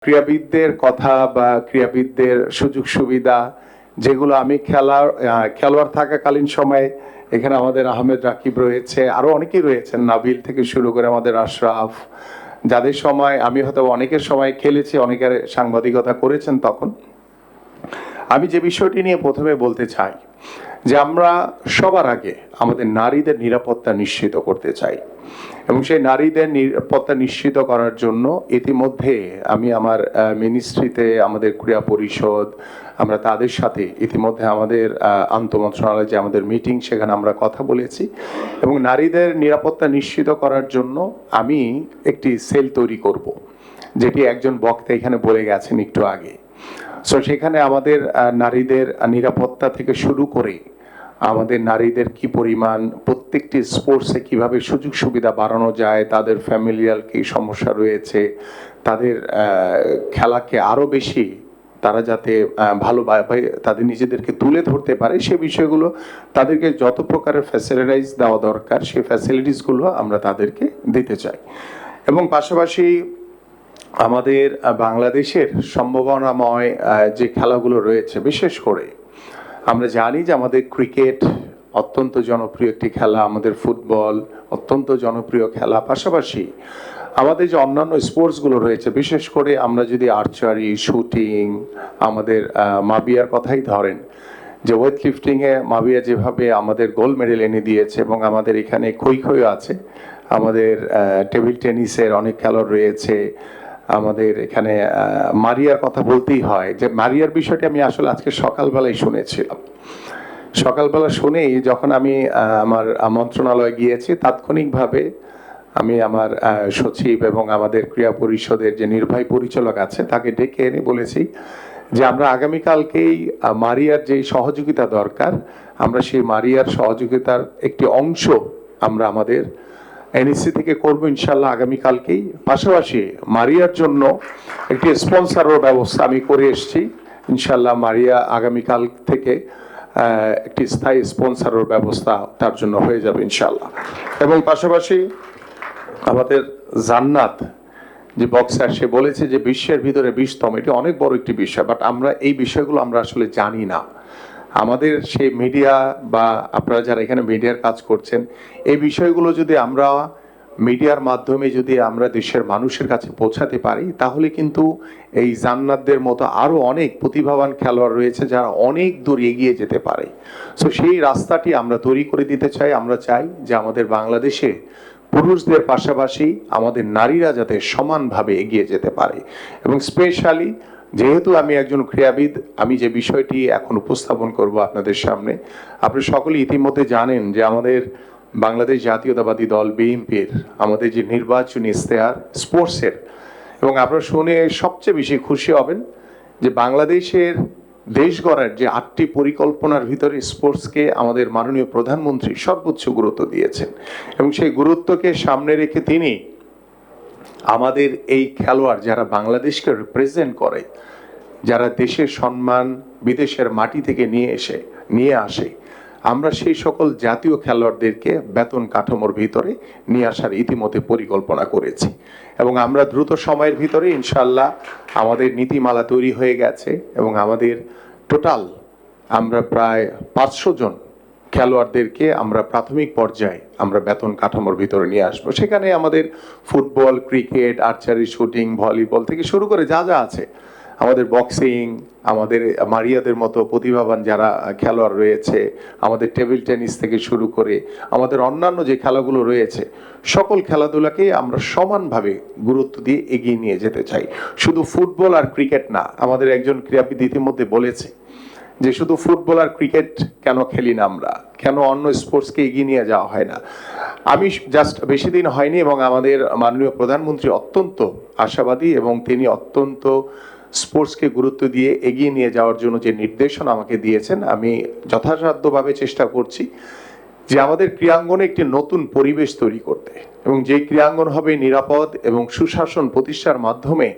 ক্রীড়াবিদদের কথা বা ক্রীড়াবিদদের সুযোগ সুবিধা যেগুলো আমি খেলোয়াড় থাকাকালীন সময়ে এখানে আমাদের আহমেদ রাকিব রয়েছে, আরো অনেকেই রয়েছেন, নাবিল থেকে শুরু করে আমাদের আশরাফ, যাদের সময় আমি হয়তো অনেকের সময় খেলেছি, অনেকের সাংবাদিকতা করেছেন। তখন আমি যে বিষয়টি নিয়ে প্রথমে বলতে চাই যে আমরা সবার আগে আমাদের নারীদের নিরাপত্তা নিশ্চিত করতে চাই, এবং সেই নারীদের নিরাপত্তা নিশ্চিত করার জন্য ইতিমধ্যে আমি আমার মিনিস্ট্রিতে আমাদের ক্রীড়া পরিষদ আমরা তাদের সাথে ইতিমধ্যে আমাদের আন্তঃমন্ত্রণালয় যে আমাদের মিটিং সেখানে আমরা কথা বলেছি, এবং নারীদের নিরাপত্তা নিশ্চিত করার জন্য আমি একটি সেল তৈরি করব, যেটি একজন বক্তা এখানে বলে গেছেন একটু আগে। সো সেখানে আমাদের নারীদের নিরাপত্তা থেকে শুরু করে আমাদের নারীদের কি পরিমাণ প্রত্যেকটি স্পোর্টসে কিভাবে সুযোগ সুবিধা বাড়ানো যায়, তাদের ফ্যামিলিয়াল কি সমস্যা রয়েছে, তাদের খেলাকে আরো বেশি তারা যাতে ভালোভাবে তাদের নিজেদেরকে তুলে ধরতে পারে, সে বিষয়গুলো তাদেরকে যত প্রকারের ফ্যাসিলিটিস দেওয়া দরকার সেই ফ্যাসিলিটিসগুলো আমরা তাদেরকে দিতে চাই। এবং পাশাপাশি আমাদের বাংলাদেশের সম্ভাবনাময় যে খেলাগুলো রয়েছে, বিশেষ করে আমরা জানি যে আমাদের ক্রিকেট অত্যন্ত জনপ্রিয় একটি খেলা, আমাদের ফুটবল অত্যন্ত জনপ্রিয় খেলা, পাশাপাশি আমাদের যে অন্যান্য স্পোর্টসগুলো রয়েছে, বিশেষ করে আমরা যদি আর্চারি, শুটিং, আমাদের মাবিয়ার কথাই ধরেন, যে ওয়েট লিফটিংয়ে মাবিয়া যেভাবে আমাদের গোল্ড মেডেল এনে দিয়েছে, এবং আমাদের এখানে খই আছে, আমাদের টেবিল টেনিসের অনেক খেলোয়াড় রয়েছে, আমাদের এখানে মারিয়ার কথা বলতেই হয়, যে মারিয়ার বিষয়টি আমি আসলে আজকে সকালবেলায় শুনেছিলাম। সকালবেলা শুনেই যখন আমি আমার মন্ত্রণালয়ে গিয়েছি, তাৎক্ষণিকভাবে আমি আমার সচিব এবং আমাদের ক্রীড়া পরিষদের যে নির্বাহী পরিচালক আছে তাকে ডেকে এনে বলেছি যে আমরা আগামীকালকেই মারিয়ার যে সহযোগিতা দরকার, আমরা সেই মারিয়ার সহযোগিতার একটি অংশ আমরা আমাদের এনএসসি থেকে করবো ইনশাল্লাহ আগামীকালকেই। পাশাপাশি মারিয়ার জন্য একটি স্পন্সরের ব্যবস্থা আমি করে এসেছি, ইনশাল্লাহ মারিয়া আগামীকাল থেকে একটি স্থায়ী স্পন্সরের ব্যবস্থা তার জন্য হয়ে যাবে ইনশাল্লাহ। এবং পাশাপাশি আমাদের জান্নাত যে বক্সার, সে বলেছে যে বিশ্বের ভিতরে 20তম, এটি অনেক বড় একটি বিষয়, বাট আমরা এই বিষয়গুলো আমরা আসলে জানি না। আমাদের সেই মিডিয়া বা আপনারা যারা এখানে মিডিয়ার কাজ করছেন, এই বিষয়গুলো যদি আমরা মিডিয়ার মাধ্যমে যদি আমরা দেশের মানুষের কাছে পৌঁছাতে পারি, তাহলে কিন্তু এই জান্নাতদের মতো আরো অনেক প্রতিভাবান খেলোয়াড় রয়েছে যারা অনেক দূর এগিয়ে যেতে পারে। সো সেই রাস্তাটি আমরা তৈরি করে দিতে চাই। আমরা চাই যে আমাদের বাংলাদেশে পুরুষদের পাশাপাশি আমাদের নারীরা যাতে সমানভাবে এগিয়ে যেতে পারে। এবং স্পেশালি যেহেতু আমি একজন ক্রীড়াবিদ, আমি যে বিষয়টি এখন উপস্থাপন করব আপনাদের সামনে, আপনি সকলে ইতিমধ্যে জানেন যে আমাদের বাংলাদেশ জাতীয়তাবাদী দল বিএনপির আমাদের যে নির্বাচনী ইশতেহার স্পোর্টসের, এবং আপনারা শুনে সবচেয়ে বেশি খুশি হবেন যে বাংলাদেশের দেশ গড়ার যে 8টি পরিকল্পনার ভিতরে স্পোর্টসকে আমাদের মাননীয় প্রধানমন্ত্রী সর্বোচ্চ গুরুত্ব দিয়েছেন, এবং সেই গুরুত্বকে সামনে রেখে তিনি আমাদের এই খেলোয়াড় যারা বাংলাদেশকে রিপ্রেজেন্ট করে, যারা দেশের সম্মান বিদেশের মাটি থেকে নিয়ে আসে, আমরা সেই সকল জাতীয় খেলোয়াড়দেরকে বেতন কাঠামোর ভিতরে নিয়ে আসার ইতিমধ্যে পরিকল্পনা করেছি, এবং আমরা দ্রুত সময়ের ভিতরে ইনশাল্লাহ আমাদের নীতিমালা তৈরি হয়ে গেছে, এবং আমাদের টোটাল আমরা প্রায় 500 জন খেলোয়াড়দেরকে আমরা প্রাথমিক পর্যায়ে আমরা বেতন কাঠামোর ভিতরে নিয়ে আসবো। সেখানে আমাদের football, cricket, archery, shooting, volleyball থেকে শুরু করে যা যা আছে, আমাদের বক্সিং, আমাদের মারিয়াদের মতো প্রতিভাবান যারা খেলোয়াড় রয়েছে, আমাদের টেবিল টেনিস থেকে শুরু করে আমাদের অন্যান্য যে খেলাগুলো রয়েছে, সকল খেলাধুলাকে আমরা সমানভাবে গুরুত্ব দিয়ে এগিয়ে নিয়ে যেতে চাই। শুধু ফুটবল আর ক্রিকেট না, আমাদের একজন ক্রীড়াবিদ ইতিমধ্যে বলেছে যে শুধু ফুটবল আর ক্রিকেট কেন খেলি না আমরা, কেন অন্য স্পোর্টসকে এগিয়ে নিয়ে যাওয়া হয় না। আমি জাস্ট বেশি দিন হয়নি, এবং আমাদের মাননীয় প্রধানমন্ত্রী অত্যন্ত আশাবাদী, এবং তিনি অত্যন্ত স্পোর্টসকে গুরুত্ব দিয়ে এগিয়ে নিয়ে যাওয়ার জন্য যে নির্দেশনা আমাকে দিয়েছেন, আমি যথাসাধ্যভাবে চেষ্টা করছি যে আমাদের ক্রীড়াঙ্গনে একটি নতুন পরিবেশ তৈরি করতে, এবং যে ক্রীড়াঙ্গন হবে নিরাপদ এবং সুশাসন প্রতিষ্ঠার মাধ্যমে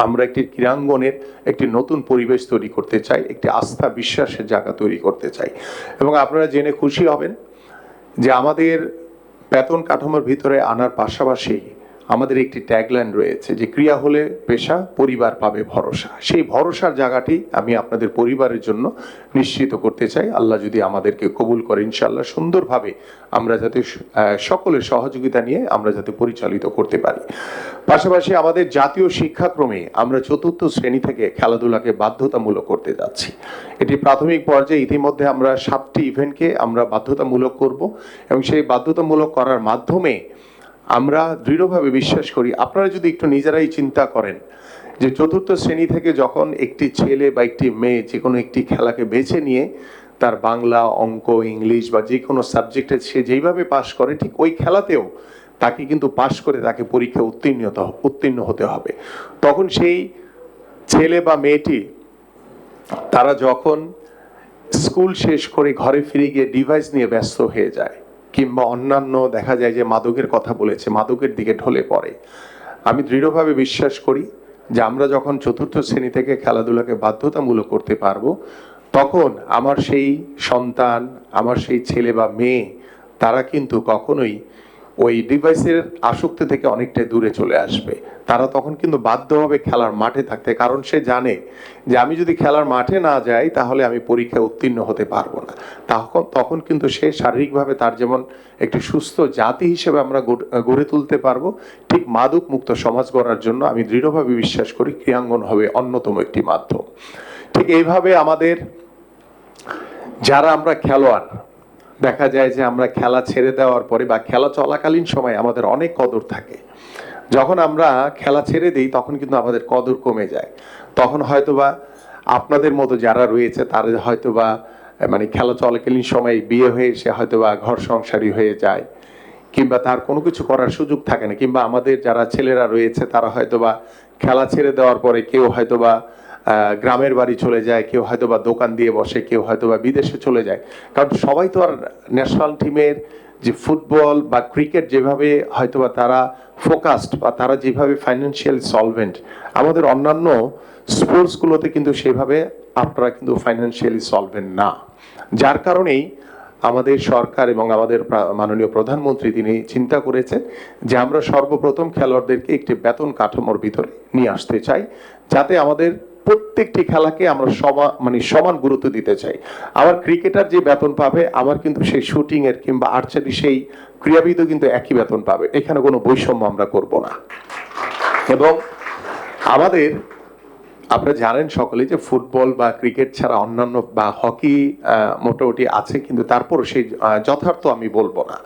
আমরা একটি ক্রীড়াঙ্গনের একটি নতুন পরিবেশ তৈরি করতে চাই, একটি আস্থা বিশ্বাসের জায়গা তৈরি করতে চাই। এবং আপনারা জেনে খুশি হবেন যে আমাদের বেতন কাঠামোর ভিতরে আনার পাশাপাশি আমাদের একটি ট্যাগলাইন রয়েছে যে ক্রিয়া হলে পেশা, পরিবার পাবে ভরসা। সেই ভরসার জায়গাটি আমি আপনাদের পরিবারের জন্য নিশ্চিত করতে চাই। আল্লাহ যদি আমাদেরকে কবুল করে ইনশাআল্লাহ সুন্দরভাবে আমরা যাতে সকলের সহযোগিতা নিয়ে আমরা যাতে পরিচালিত করতে পারি। পাশাপাশি আমাদের জাতীয় শিক্ষাক্রমে আমরা ৪র্থ শ্রেণী থেকে খেলাধুলাকে বাধ্যতামূলক করতে যাচ্ছি। এটি প্রাথমিক পর্যায়ে ইতিমধ্যে আমরা 7টি ইভেন্টকে আমরা বাধ্যতামূলক করব এবং সেই বাধ্যতামূলক করার মাধ্যমে আমরা দৃঢ়ভাবে বিশ্বাস করি, আপনারা যদি একটু নিজেরাই চিন্তা করেন যে ৪র্থ শ্রেণী থেকে যখন একটি ছেলে বা একটি মেয়ে যে কোনো একটি খেলাকে বেছে নিয়ে তার বাংলা, অঙ্ক, ইংলিশ বা যে কোনো সাবজেক্টে সে যেইভাবে পাশ করে, ঠিক ওই খেলাতেও তাকে কিন্তু পাশ করে তাকে পরীক্ষা উত্তীর্ণ হতে হবে। তখন সেই ছেলে বা মেয়েটি তারা যখন স্কুল শেষ করে ঘরে ফিরে গিয়ে ডিভাইস নিয়ে ব্যস্ত হয়ে যায় কিংবা অন্যান্য দেখা যায় যে মাদকের কথা বলেছে, মাদকের দিকে ঢলে পড়ে, আমি দৃঢ়ভাবে বিশ্বাস করি যে আমরা যখন ৪র্থ শ্রেণী থেকে খেলাধুলাকে বাধ্যতামূলক করতে পারবো, তখন আমার সেই সন্তান, আমার সেই ছেলে বা মেয়ে তারা কিন্তু কখনোই ওই ডিভাইসের আসক্তি থেকে অনেকটাই দূরে চলে আসবে। তারা তখন কিন্তু বাধ্য হবে খেলার মাঠে থাকতে, কারণ সে জানে যে আমি যদি খেলার মাঠে না যাই তাহলে আমি পরীক্ষায় উত্তীর্ণ হতে পারবো না। তখন কিন্তু সে শারীরিকভাবে তার যেমন একটি সুস্থ জাতি হিসেবে আমরা গড়ে তুলতে পারবো, ঠিক মাদক মুক্ত সমাজ গড়ার জন্য আমি দৃঢ়ভাবে বিশ্বাস করি ক্রীড়াঙ্গন হবে অন্যতম একটি মাধ্যম। ঠিক এইভাবে আমাদের যারা আমরা খেলোয়াড়, দেখা যায় যে আমরা খেলা ছেড়ে দেওয়ার পরে বা খেলা চলাকালীন সময় আমাদের অনেক কদর থাকে। যখন আমরা খেলা ছেড়ে দিই তখন কিন্তু আমাদের কদর কমে যায়। তখন হয়তোবা আপনাদের মতো যারা রয়েছে তারা হয়তোবা মানে খেলা চলাকালীন সময় বিয়ে হয়ে সে হয়তোবা ঘর সংসারী হয়ে যায়, কিংবা তার কোনো কিছু করার সুযোগ থাকে না, কিংবা আমাদের যারা ছেলেরা রয়েছে তারা হয়তোবা খেলা ছেড়ে দেওয়ার পরে কেউ হয়তোবা গ্রামের বাড়ি চলে যায়, কেউ হয়তোবা দোকান দিয়ে বসে, কেউ হয়তোবা বিদেশে চলে যায়। কারণ সবাই তো আর ন্যাশনাল টিমের যে ফুটবল বা ক্রিকেট যেভাবে হয়তোবা তারা ফোকাসড বা তারা যেভাবে ফাইন্যান্সিয়াল সলভেন্ট, আমাদের অন্যান্য স্পোর্টসগুলোতে কিন্তু সেভাবে আপনারা কিন্তু ফাইন্যান্সিয়ালি সলভেন্ট না। যার কারণেই আমাদের সরকার এবং আমাদের মাননীয় প্রধানমন্ত্রী তিনি চিন্তা করেছে যে আমরা সর্বপ্রথম খেলোয়াড়দেরকে একটি বেতন কাঠামোর ভিতরে নিয়ে আসতে চাই, যাতে আমাদের প্রত্যেকটি খেলাকে আমরা সমান গুরুত্ব দিতে চাই। আমার ক্রিকেটার যে বেতন পাবে, আমার কিন্তু সেই শুটিং এর কিংবা আর্চারি সেই ক্রীড়াবিদও কিন্তু একই বেতন পাবে। এখানে কোনো বৈষম্য আমরা করব না। এবং আমাদের আপনারা জানেন সকলেই যে ফুটবল বা ক্রিকেট ছাড়া অন্যান্য বা হকি মোটামুটি আছে, কিন্তু তারপরও সেই যথার্থ আমি বলবো না।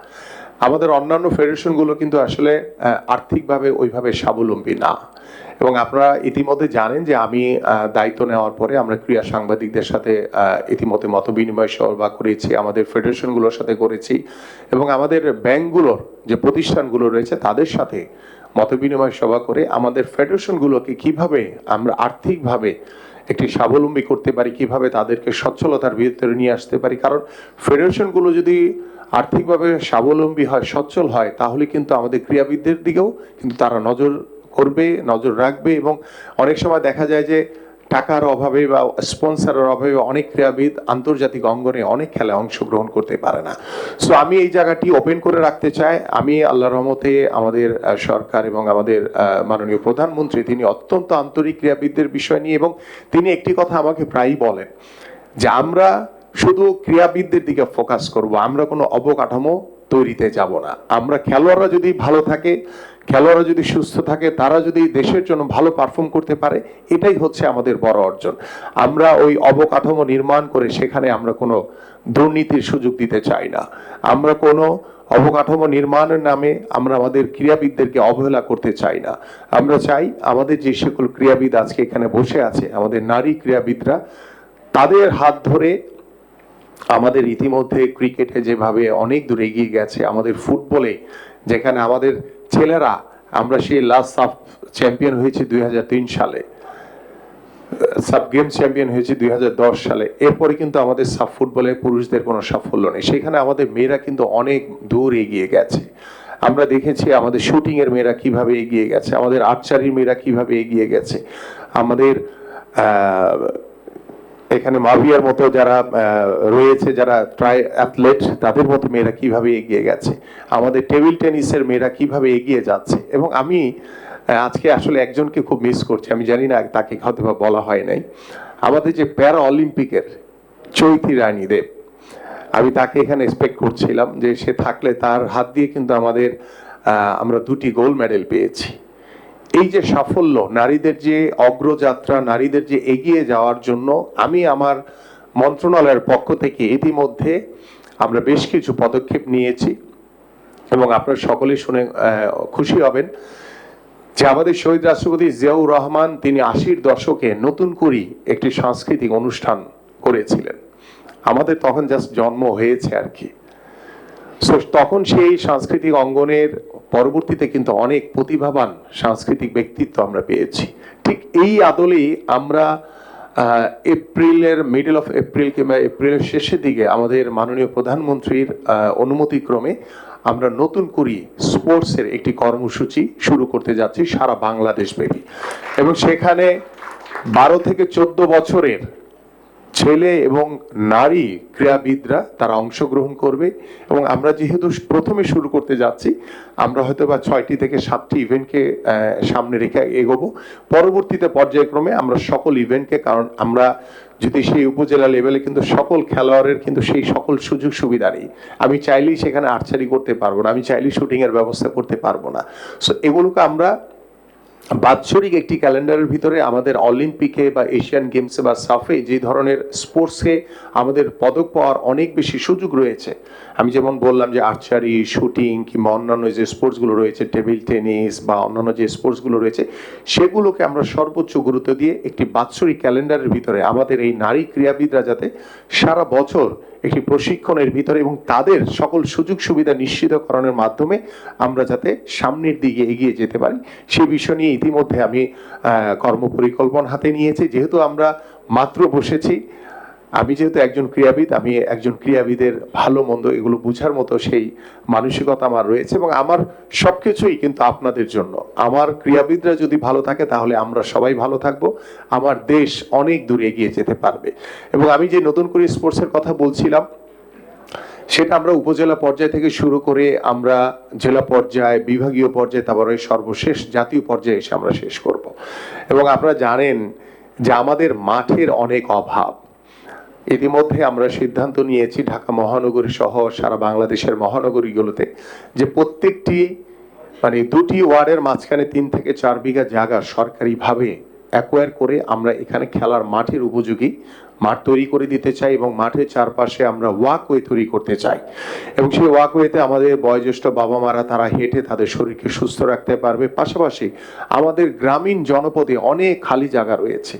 আমাদের অন্যান্য ফেডারেশনগুলো কিন্তু আসলে আর্থিকভাবে ওইভাবে স্বাবলম্বী না। এবং আপনারা ইতিমধ্যে জানেন যে আমি দায়িত্ব নেওয়ার পরে আমরা ক্রীড়া সাংবাদিকদের সাথে ইতিমধ্যে মত বিনিময় সভা করেছি, আমাদের ফেডারেশনগুলোর সাথে করেছি, এবং আমাদের ব্যাংকগুলোর যে প্রতিষ্ঠানগুলো রয়েছে তাদের সাথে মত বিনিময় সভা করে আমাদের ফেডারেশনগুলোকে কিভাবে আমরা আর্থিকভাবে একটি স্বাবলম্বী করতে পারি, কিভাবে তাদেরকে সচ্ছলতার ভিতরে নিয়ে আসতে পারি। কারণ ফেডারেশনগুলো যদি আর্থিকভাবে স্বাবলম্বী হয়, সচ্ছল হয়, তাহলে কিন্তু আমাদের ক্রীড়াবিদদের দিকেও কিন্তু তারা নজর করবে, নজর রাখবে। এবং অনেক সময় দেখা যায় যে টাকার অভাবে বা স্পন্সরের অভাবে অনেক ক্রীড়াবিদ আন্তর্জাতিক অঙ্গনে অনেক খেলায় অংশগ্রহণ করতে পারে না। সো আমি এই জায়গাটি ওপেন করে রাখতে চাই। আমি আল্লাহর রহমতে আমাদের সরকার এবং আমাদের মাননীয় প্রধানমন্ত্রী তিনি অত্যন্ত আন্তরিক ক্রীড়াবিদদের বিষয় নিয়ে, এবং তিনি একটি কথা আমাকে প্রায়ই বলেন যে আমরা শুধু ক্রীড়াবিদদের দিকে ফোকাস করব, আমরা কোনো অবকাঠামো তৈরিতে যাব না। আমরা খেলোয়াড়রা যদি ভালো থাকে, খেলোয়াড়রা যদি সুস্থ থাকে, তারা যদি দেশের জন্য ভালো পারফর্ম করতে পারে, এটাই হচ্ছে আমাদের বড় অর্জন। আমরা ওই অবকাঠামো নির্মাণ করে সেখানে আমরা কোনো দুর্নীতির সুযোগ দিতে চাই না। আমরা কোনো অবকাঠামো নির্মাণের নামে আমরা আমাদের ক্রীড়াবিদদেরকে অবহেলা করতে চাই না। আমরা চাই আমাদের যে সকল ক্রীড়াবিদ আজকে এখানে বসে আছে, আমাদের নারী ক্রীড়াবিদরা, তাদের হাত ধরে আমাদের ইতিমধ্যে ক্রিকেটে যেভাবে অনেক দূর এগিয়ে গেছে, আমাদের ফুটবলে যেখানে আমাদের ছেলেরা, আমরা সেই লাস্ট সাব চ্যাম্পিয়ন হয়েছি 2003 সালে, সাব গেমস চ্যাম্পিয়ন হয়েছে 2010 সালে, এরপরে কিন্তু আমাদের সাব ফুটবলে পুরুষদের কোনো সাফল্য নেই। সেখানে আমাদের মেয়েরা কিন্তু অনেক দূর এগিয়ে গেছে। আমরা দেখেছি আমাদের শুটিং এর মেয়েরা কিভাবে এগিয়ে গেছে, আমাদের আর্চারির মেয়েরা কিভাবে এগিয়ে গেছে, আমাদের এখানে মাভিয়ার মতো যারা রয়েছে, যারা ট্রাই অ্যাথলেট, তাদের মতো মেয়েরা কিভাবে এগিয়ে গেছে, আমাদের টেবিল টেনিসের মেয়েরা কিভাবে এগিয়ে যাচ্ছে। এবং আমি আজকে আসলে একজনকে খুব মিস করছি, আমি জানি না তাকে হয়তো বা বলা হয় নাই, আমাদের যে প্যারা অলিম্পিকের চৈতি রানী দেব, আমি তাকে এখানে এক্সপেক্ট করছিলাম যে সে থাকলে তার হাত দিয়ে কিন্তু আমরা 2টি গোল্ড মেডেল পেয়েছি। এই যে সাফল্য, নারীদের যে অগ্রযাত্রা, নারীদের যে এগিয়ে যাওয়ার জন্য আমি আমার মন্ত্রণালয়ের পক্ষ থেকে ইতিমধ্যে আমরা বেশ কিছু পদক্ষেপ নিয়েছি এবং আপনারা সকলে শুনে খুশি হবেন যে আমাদের শহীদ রাষ্ট্রপতি জিয়াউর রহমান তিনি 80-র দশকে নতুন করে একটি সাংস্কৃতিক অনুষ্ঠান করেছিলেন। আমাদের তখন জাস্ট জন্ম হয়েছে আর কি। তখন সেই সাংস্কৃতিক অঙ্গনের পরবর্তীতে কিন্তু অনেক প্রতিভাবান সাংস্কৃতিক ব্যক্তিত্ব আমরা পেয়েছি। ঠিক এই আদলেই আমরা এপ্রিলের মিডল অফ এপ্রিল কিংবা এপ্রিলের শেষের দিকে আমাদের মাননীয় প্রধানমন্ত্রীর অনুমতিক্রমে আমরা নতুন করে স্পোর্টসের একটি কর্মসূচি শুরু করতে যাচ্ছি সারা বাংলাদেশ ব্যাপী, এবং সেখানে 12 থেকে 14 বছরের ছেলে এবং নারী ক্রীড়াবিদরা তারা অংশগ্রহণ করবে। এবং আমরা যেহেতু প্রথমে শুরু করতে যাচ্ছি, আমরা হয়তো বা 6টি থেকে 7টি ইভেন্টকে সামনে রেখে এগোবো। পরবর্তীতে পর্যায়ক্রমে আমরা সকল ইভেন্টকে, কারণ আমরা যদি সেই উপজেলা লেভেলে কিন্তু সকল খেলোয়াড়ের কিন্তু সেই সকল সুযোগ সুবিধা নেই। আমি চাইলেই সেখানে আর্চারি করতে পারবো না, আমি চাইলেই শুটিং এর ব্যবস্থা করতে পারবো না। সো এগুলোকে আমরা বাৎসরিক একটি ক্যালেন্ডারের ভিতরে আমাদের অলিম্পিকে বা এশিয়ান গেমসে বা সাফে যে ধরনের স্পোর্টসে আমাদের পদক পাওয়ার অনেক বেশি সুযোগ রয়েছে, আমি যেমন বললাম যে আর্চারি, শুটিং কিংবা অন্যান্য যে স্পোর্টসগুলো রয়েছে, টেবিল টেনিস বা অন্যান্য যে স্পোর্টসগুলো রয়েছে, সেগুলোকে আমরা সর্বোচ্চ গুরুত্ব দিয়ে একটি বাৎসরিক ক্যালেন্ডারের ভিতরে আমাদের এই নারী ক্রীড়াবিদরা যাতে সারা বছর একটি প্রশিক্ষণের ভিতরে এবং তাদের সকল সুযোগ সুবিধা নিশ্চিতকরণের মাধ্যমে আমরা যাতে সামনের দিকে এগিয়ে যেতে পারি, সে বিষয় নিয়ে ইতিমধ্যে আমি কর্মপরিকল্পনা হাতে নিয়েছি। যেহেতু আমরা মাত্র বসেছি, আমি যেহেতু একজন ক্রীড়াবিদ, আমি একজন ক্রীড়াবিদের ভালো মন্দ এগুলো বোঝার মতো সেই মানসিকতা আমার রয়েছে, এবং আমার সবকিছুই কিন্তু আপনাদের জন্য। আমার ক্রীড়াবিদরা যদি ভালো থাকে তাহলে আমরা সবাই ভালো থাকবো, আমার দেশ অনেক দূর এগিয়ে যেতে পারবে। এবং আমি যে নতুন করে স্পোর্টসের কথা বলছিলাম, সেটা আমরা উপজেলা পর্যায় থেকে শুরু করে আমরা জেলা পর্যায়ে, বিভাগীয় পর্যায়ে, তারপরে সর্বশেষ জাতীয় পর্যায়ে এসে আমরা শেষ করব। এবং আপনারা জানেন যে আমাদের মাঠের অনেক অভাব। ইতিমধ্যে আমরা সিদ্ধান্ত নিয়েছি ঢাকা মহানগরী সহ সারা বাংলাদেশের মহানগরীগুলোতে যে প্রত্যেকটি 2টি ওয়ার্ডের মাঝখানে 3 থেকে 4 বিঘা জায়গা সরকারিভাবে অ্যাকোয়ার করে আমরা এখানে খেলার মাঠের উপযোগী মাঠ তৈরি করে দিতে চাই, এবং মাঠের চারপাশে আমরা ওয়াকওয়ে তৈরি করতে চাই। এবং সেই ওয়াকওয়েতে আমাদের বয়োজ্যেষ্ঠ বাবা মারা তারা হেঁটে তাদের শরীরকে সুস্থ রাখতে পারবে। পাশাপাশি আমাদের গ্রামীণ জনপদে অনেক খালি জায়গা রয়েছে।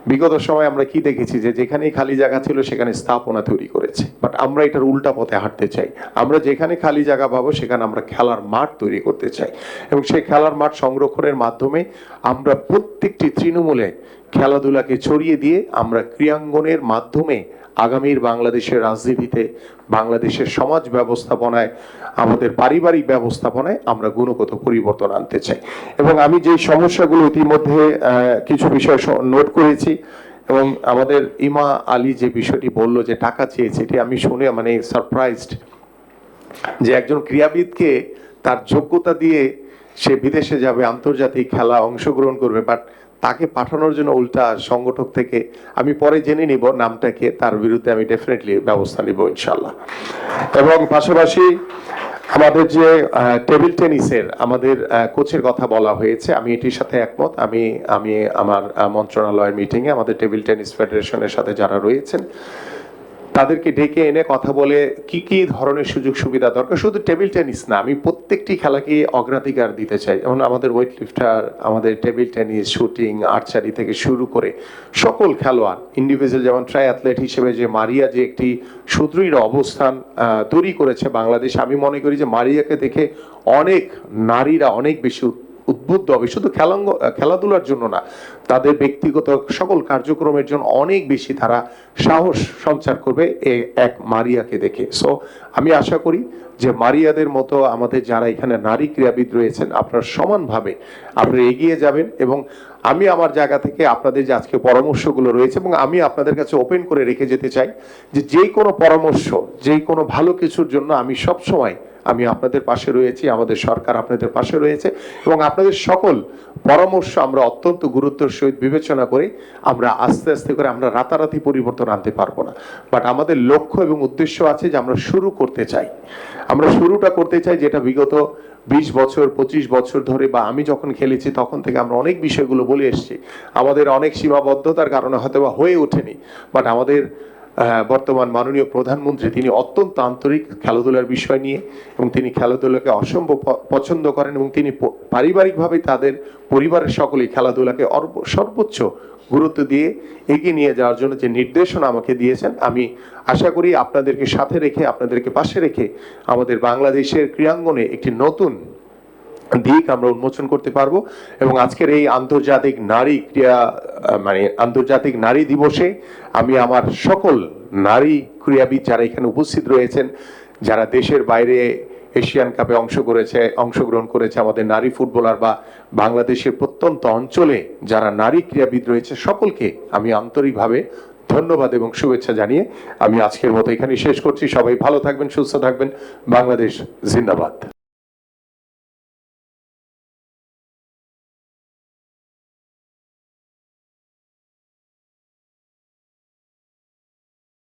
বিগত সময় আমরা কি দেখেছি যে যেখানেই খালি জায়গা ছিল সেখানে স্থাপনা তৈরি করেছে, বাট আমরা এটার উল্টা পথে হাঁটতে চাই। আমরা যেখানে খালি জায়গা পাবো সেখানে আমরা খেলার মাঠ তৈরি করতে চাই, এবং সেই খেলার মাঠ সংরক্ষণের মাধ্যমে আমরা প্রত্যেকটি তৃণমূলে খেলাধুলাকে ছড়িয়ে দিয়ে আমরা ক্রীড়াঙ্গনের মাধ্যমে আগামীর বাংলাদেশের রাজনীতিতে, বাংলাদেশের সমাজ ব্যবস্থাপনায়, আমাদের পারিবারিক ব্যবস্থাপনায় আমরা গুণগত পরিবর্তন আনতে চাই। এবং আমি যে সমস্যাগুলো ইতিমধ্যে কিছু বিষয় নোট করেছি, এবং আমাদের ইমা আলী যে বিষয়টি বললো যে টাকা চেয়েছে, এটি আমি শুনে সারপ্রাইজড যে একজন ক্রীড়াবিদকে তার যোগ্যতা দিয়ে সে বিদেশে যাবে, আন্তর্জাতিক খেলা অংশগ্রহণ করবে, বাট তাকে পাঠানোর জন্য উল্টা সংগঠক থেকে, আমি পরে জেনে নিব নামটাকে, তার বিরুদ্ধে আমি ডেফিনেটলি ব্যবস্থা নিব ইনশাল্লাহ। এবং পাশাপাশি আমাদের যে টেবিল টেনিসের আমাদের কোচের কথা বলা হয়েছে, আমি এটির সাথে একমত। আমি আমার মন্ত্রণালয়ের মিটিংয়ে আমাদের টেবিল টেনিস ফেডারেশনের সাথে যারা রয়েছেন তাদেরকে ডেকে এনে কথা বলে কি কি ধরনের সুযোগ সুবিধা দরকার, শুধু টেবিল টেনিস না, আমি প্রত্যেকটি খেলাকে অগ্রাধিকার দিতে চাই। যেমন আমাদের ওয়েট লিফটার, আমাদের টেবিল টেনিস, শুটিং, আর্চারি থেকে শুরু করে সকল খেলোয়াড় ইন্ডিভিজুয়াল, যেমন ট্রাই অ্যাথলেট হিসেবে যে মারিয়া যে একটি সুদৃঢ় অবস্থান তৈরি করেছে বাংলাদেশ, আমি মনে করি যে মারিয়াকে দেখে অনেক নারীরা অনেক বেশি উদ্বুদ্ধ হবে, শুধু খেলাধুলার জন্য না, তাদের ব্যক্তিগত সকল কার্যক্রমের জন্য অনেক বেশি তারা সাহস সঞ্চার করবে এক মারিয়াকে দেখে। সো আমি আশা করি যে মারিয়াদের মতো আমাদের যারা এখানে নারী ক্রীড়াবিদ রয়েছেন, আপনারা সমানভাবে আপনারা এগিয়ে যাবেন। এবং আমি আমার জায়গা থেকে আপনাদের যে আজকে পরামর্শগুলো রয়েছে, এবং আমি আপনাদের কাছে ওপেন করে রেখে যেতে চাই যে কোনো পরামর্শ, যে কোনো ভালো কিছুর জন্য আমি সবসময় আপনাদের পাশে রয়েছি, আমাদের সরকার আপনাদের পাশে রয়েছে, এবং আপনাদের সকল পরামর্শ আমরা অত্যন্ত গুরুত্বের সহিত বিবেচনা করে আমরা আস্তে আস্তে করে আমরা রাতারাতি পরিবর্তন আনতে পারবো না, বাট আমাদের লক্ষ্য এবং উদ্দেশ্য আছে যে আমরা শুরুটা করতে চাই, যেটা বিগত 20 বছর 25 বছর ধরে বা আমি যখন খেলেছি তখন থেকে আমরা অনেক বিষয়গুলো বলে এসেছি। আমাদের অনেক সীমাবদ্ধতার কারণে হয়তো বা হয়ে ওঠেনি, বাট আমাদের বর্তমান মাননীয় প্রধানমন্ত্রী তিনি অত্যন্ত আন্তরিক খেলাধুলার বিষয় নিয়ে, এবং তিনি খেলাধুলাকে অসম্ভব পছন্দ করেন, এবং তিনি পারিবারিকভাবে তাদের পরিবারের সকলেই খেলাধুলাকে সর্বোচ্চ গুরুত্ব দিয়ে এগিয়ে নিয়ে যাওয়ার জন্য যে নির্দেশনা আমাকে দিয়েছেন, আমি আশা করি আপনাদেরকে সাথে রেখে, আপনাদেরকে পাশে রেখে আমাদের বাংলাদেশের ক্রীড়াঙ্গনে একটি নতুন দিক আমরা উন্মোচন করতে পারবো। এবং আজকের এই আন্তর্জাতিক আন্তর্জাতিক নারী দিবসে আমি আমার সকল নারী ক্রীড়াবিদ যারা এখানে উপস্থিত রয়েছেন, যারা দেশের বাইরে এশিয়ান কাপে অংশগ্রহণ করেছে, আমাদের নারী ফুটবলার বা বাংলাদেশের প্রত্যন্ত অঞ্চলে যারা নারী ক্রীড়াবিদ রয়েছে, সকলকে আমি আন্তরিকভাবে ধন্যবাদ এবং শুভেচ্ছা জানিয়ে আমি আজকের মতো এখানে শেষ করছি। সবাই ভালো থাকবেন, সুস্থ থাকবেন। বাংলাদেশ জিন্দাবাদ।